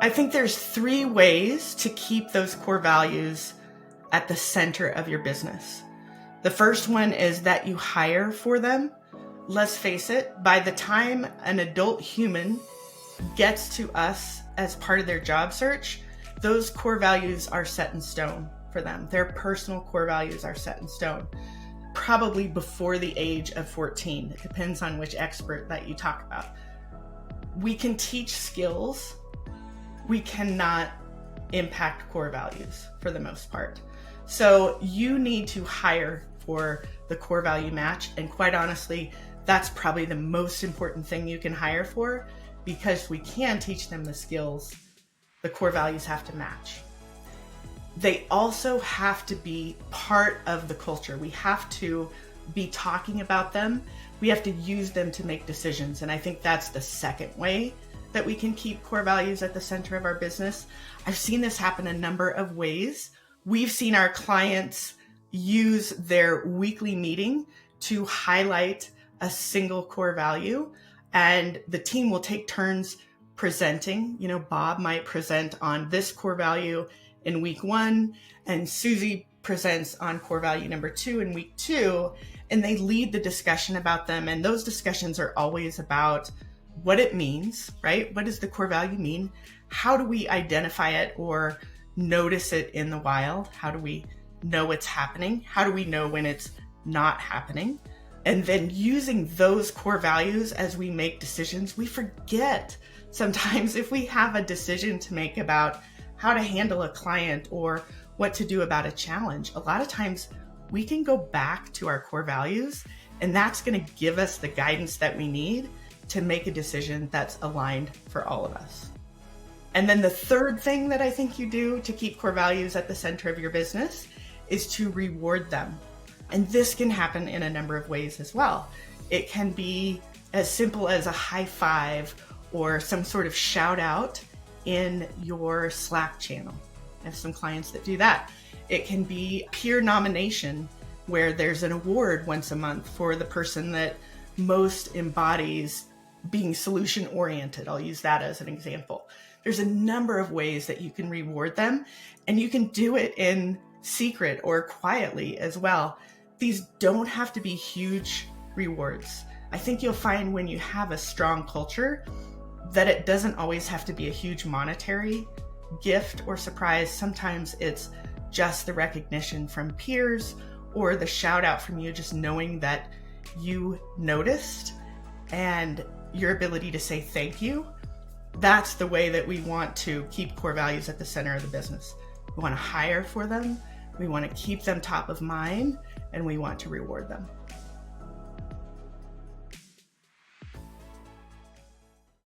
I think there's 3 ways to keep those core values at the center of your business. The first one is that you hire for them. Let's face it, by the time an adult human gets to us as part of their job search, those core values are set in stone for them. Their personal core values are set in stone, probably before the age of 14. It depends on which expert that you talk about. We can teach skills. We cannot impact core values for the most part. So you need to hire for the core value match. And quite honestly, that's probably the most important thing you can hire for, because we can teach them the skills. The core values have to match. They also have to be part of the culture. We have to be talking about them. We have to use them to make decisions. And I think that's the second way that we can keep core values at the center of our business. I've seen this happen a number of ways. We've seen our clients use their weekly meeting to highlight a single core value, and the team will take turns presenting. Bob might present on this core value in week 1, and Susie presents on core value number 2 in week 2, and they lead the discussion about them. And those discussions are always about what it means, right? What does the core value mean? How do we identify it or notice it in the wild? How do we know it's happening? How do we know when it's not happening? And then using those core values as we make decisions. We forget sometimes if we have a decision to make about how to handle a client or what to do about a challenge, a lot of times we can go back to our core values, and that's going to give us the guidance that we need to make a decision that's aligned for all of us. And then the third thing that I think you do to keep core values at the center of your business is to reward them. And this can happen in a number of ways as well. It can be as simple as a high five or some sort of shout out in your Slack channel. I have some clients that do that. It can be peer nomination, where there's an award once a month for the person that most embodies being solution oriented. I'll use that as an example. There's a number of ways that you can reward them, and you can do it in secret or quietly as well. These don't have to be huge rewards. I think you'll find when you have a strong culture that it doesn't always have to be a huge monetary gift or surprise. Sometimes it's just the recognition from peers or the shout out from you, just knowing that you noticed, and your ability to say thank you. That's the way that we want to keep core values at the center of the business. We want to hire for them, we want to keep them top of mind, and we want to reward them.